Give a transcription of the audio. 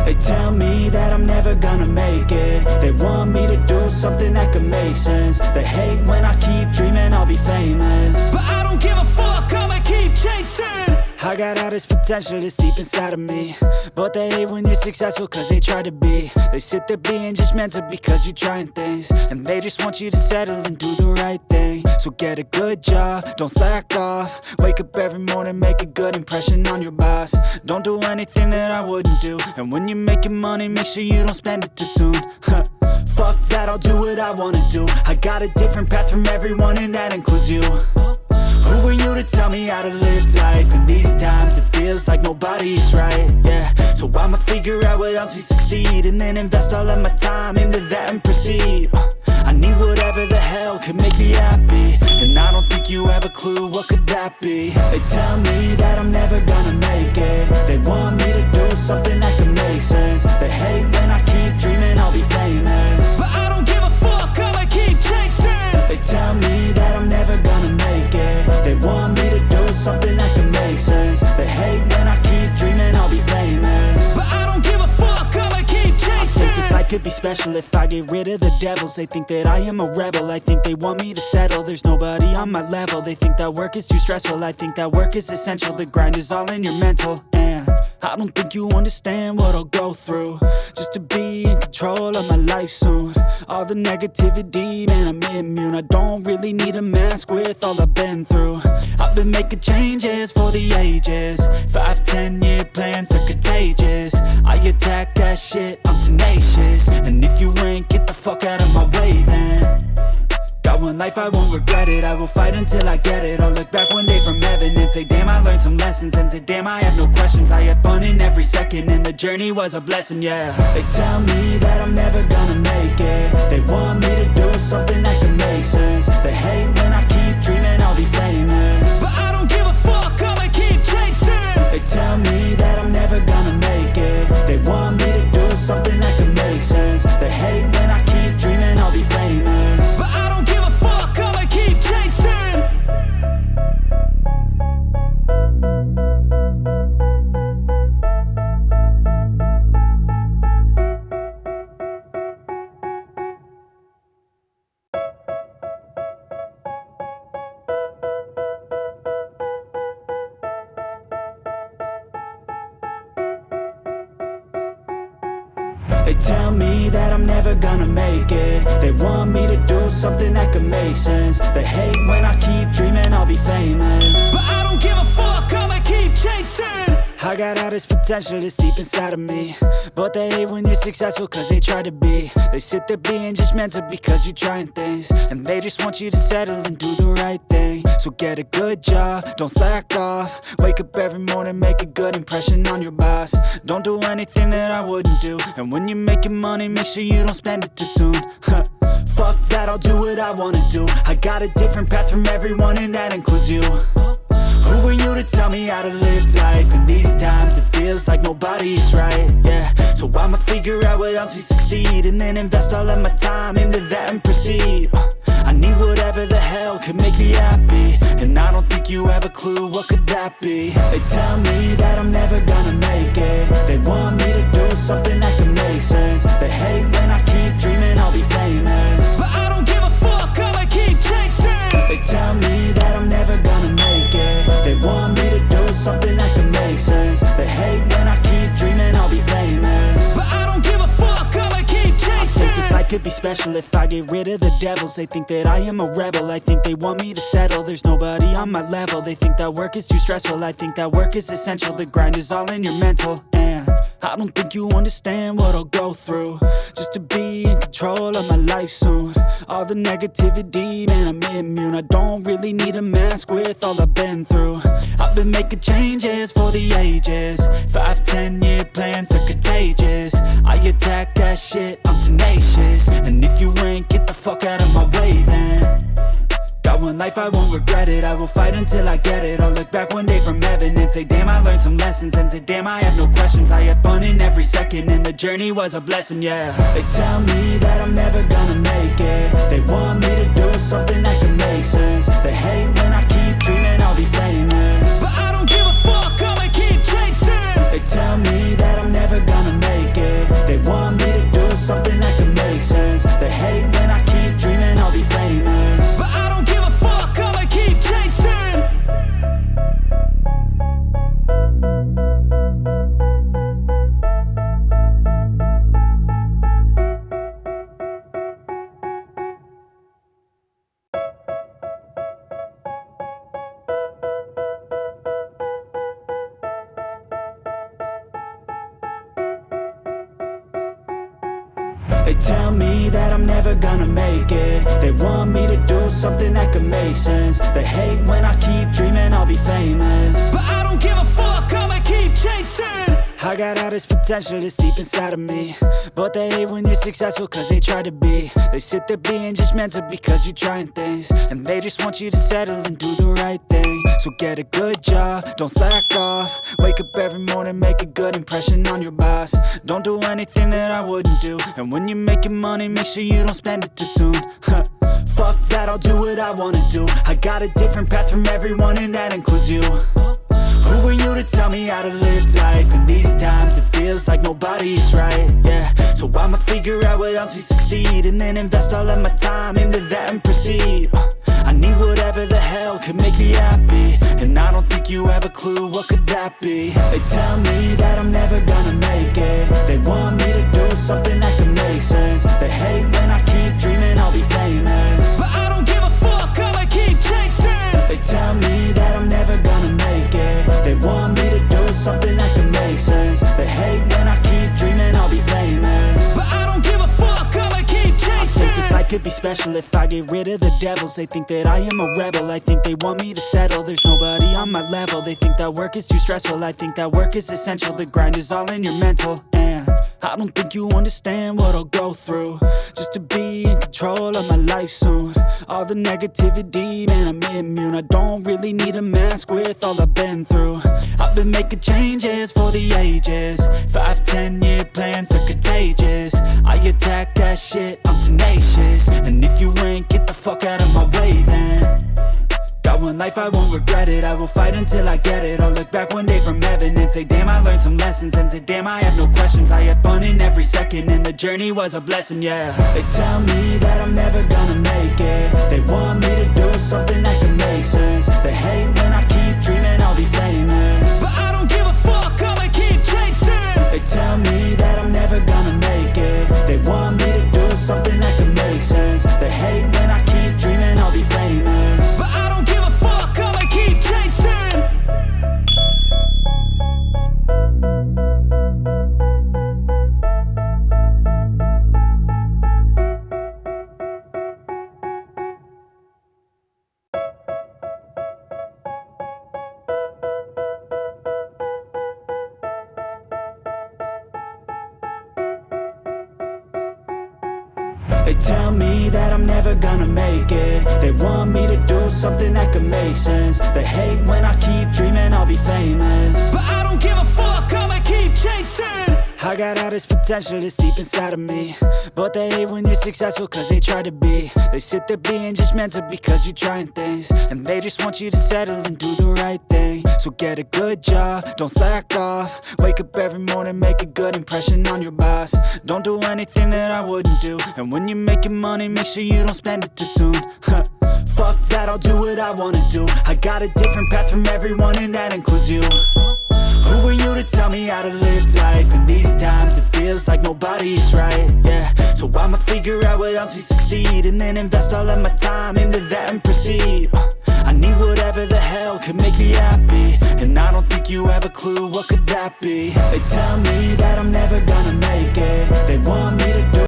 They tell me that I'm never gonna make it. They want me to do something that could make sense. They hate when I keep dreaming I'll be famous, but I don't give a fuck, I'ma keep chasing. I got all this potential that's deep inside of me, but they hate when you're successful cause they try to be. They sit there being judgmental because you're trying things, and they just want you to settle and do the right thing. So get a good job, don't slack off. Wake up every morning, make a good impression on your boss. Don't do anything that I wouldn't do, and when you're making money, make sure you don't spend it too soon. Fuck that, I'll do what I wanna do. I got a different path from everyone, and that includes you. Who are you to tell me how to live life? In these times it feels like nobody's right, yeah. So I'ma figure out what else we succeed, and then invest all of my time into that and proceed. I need whatever the hell could make me happy, and I don't think you have a clue what could that be. They tell me that I'm never gonna make it. They want me to do something that could make sense. They hate when I keep dreaming I'll be famous, but I don't give a fuck, I'ma keep chasing. They tell me that I'm never gonna make it. They want me to do something that can make sense. They hate when I keep dreaming I'll be famous, but I don't give a fuck, I'ma keep chasing. I think this life could be special if I get rid of the devils. They think that I am a rebel, I think they want me to settle. There's nobody on my level, they think that work is too stressful. I think that work is essential, the grind is all in your mental. And I don't think you understand what I'll go through just to be in control of my life soon. All the negativity, man, I'm immune. I don't really need a mask with all I've been through. I've been making changes for the ages. 5-10 year plans are contagious. I attack that shit, I'm tenacious. And if you ain't, get the fuck out of my way then. Got one life, I won't regret it. I will fight until I get it. I'll look back one day from heaven and say, damn, I learned some lessons. And say, damn, I have no questions. I had fun in every second, and the journey was a blessing, yeah. They tell me that I'm never gonna make it. They want me to do something that can make sense. They hate when I keep dreaming I'll be famous, but I don't give a fuck, I'ma keep chasing. They tell me that I'm never gonna make it. They want me to do something that can make sense. They hate when I keep dreaming I'll be famous, but I don't give a fuck, I'ma keep chasing. They tell me that I'm never gonna make it. They want me to do something that could make sense. They hate when I keep dreaming I'll be famous, but I don't give a fuck, I'ma keep chasing. I got all this potential that's deep inside of me, but they hate when you're successful cause they try to be. They sit there being judgmental because you're trying things, and they just want you to settle and do the right thing. So get a good job, don't slack off. Wake up every morning, make a good impression on your boss. Don't do anything that I wouldn't do, and when you're making money, make sure you don't spend it too soon. Fuck that, I'll do what I wanna do. I got a different path from everyone, and that includes you. Who are you to tell me how to live life? In these times it feels like nobody's right, yeah. So I'ma figure out what else we succeed, and then invest all of my time into that and proceed. I need whatever the hell could make me happy, and I don't think you have a clue what could that be. They tell me that I'm never gonna make it. They want me to do something that can make sense. They hate when I keep dreaming I'll be famous, but I don't give a fuck, I'ma keep chasing. They tell me that I'm never gonna make it. They want me to do something that can make sense. They hate when I keep dreaming I'll be famous, but I don't give a fuck, I'ma keep chasing. I think this life could be special if I get rid of the devils. They think that I am a rebel, I think they want me to settle. There's nobody on my level, they think that work is too stressful. I think that work is essential, the grind is all in your mental. And I don't think you understand what I'll go through just to be in control of my life soon. All the negativity, man, I'm immune. I don't really need a mask with all I've been through. I've been making changes for the ages. 5-10 year plans are contagious. I attack that shit, I'm tenacious. And if you ain't, get the fuck out of my way then. Got one life, I won't regret it. I will fight until I get it. I'll look back one day from heaven and say, damn, I learned some lessons. And say, damn, I have no questions. I had fun in every second, and the journey was a blessing, yeah. They tell me that I'm never gonna make it. They want me to do something that can make sense. They hate when I keep dreaming I'll be famous, but I don't give a fuck, I'ma keep chasing. They tell me that I'm never gonna make it. tell me that I'm never gonna make it. They want me to do something that could make sense. They hate when I keep dreaming I'll be famous, but I don't give a fuck, I'ma keep chasing. I got all this potential that's deep inside of me, but they hate when you're successful cause they try to be. They sit there being judgmental because you're trying things, and they just want you to settle and do the right thing. So get a good job, don't slack off. Wake up every morning, make a good impression on your boss. Don't do anything that I wouldn't do, and when you're making money, make sure you don't spend it too soon. Fuck that, I'll do what I wanna do. I got a different path from everyone, and that includes you. Who are you to tell me how to live life? In these times it feels like nobody's right, yeah. So I'ma figure out what else we succeed, and then invest all of my time into that and proceed. I need whatever the hell could make me happy, and I don't think you have a clue what could that be. They tell me that I'm never gonna make it. They want me to do something that could make sense. They hate when I keep dreaming I'll be famous, but I don't give a fuck, I'ma keep chasing. They tell me that I'm never gonna make it. They want me to do something that can make sense. They hate when I keep dreaming I'll be famous, but I don't give a fuck, I'ma keep chasing. I think this life could be special if I get rid of the devils. They think that I am a rebel, I think they want me to settle. There's nobody on my level, they think that work is too stressful. I think that work is essential, the grind is all in your mental. And I don't think you understand what I'll go through just to be in control of my life soon. All the negativity, man, I'm immune. I don't really need a mask with all I've been through. I've been making changes for the ages. 5-10 year plans are contagious. I attack that shit, I'm tenacious. And if you ain't, get the fuck out of my way then. Got one life, I won't regret it. I will fight until I get it. I'll look back one day from heaven and say, damn, I learned some lessons. And say, damn, I have no questions. I had fun in every second, and the journey was a blessing, yeah. They tell me that I'm never gonna make it. They want me to do something that can make sense. They hate when I keep dreaming I'll be famous, but I don't give a fuck, I'ma keep chasing. They tell me that I'm never gonna make it. They want me to do something that can make sense. They hate when I keep dreaming I'll be famous, but I don't give a fuck, I'ma keep chasing. They tell me that I'm never gonna make it. They want me to do something that could make sense. They hate when I keep dreaming I'll be famous, but I don't give a fuck, I'ma keep chasing. I got all this potential that's deep inside of me, but they hate when you're successful cause they try to be. They sit there being judgmental because you're trying things, and they just want you to settle and do the right thing. So get a good job, don't slack off. Wake up every morning, make a good impression on your boss. Don't do anything that I wouldn't do, and when you're making money, make sure you don't spend it too soon. Fuck that, I'll do what I wanna do. I got a different path from everyone, and that includes you. Who are you to tell me how to live life? In these times it feels like nobody's right, yeah. So I'ma figure out what else we succeed, and then invest all of my time into that and proceed. I need whatever the hell could make me happy, and I don't think you have a clue what could that be. They tell me that I'm never gonna make it. They want me to do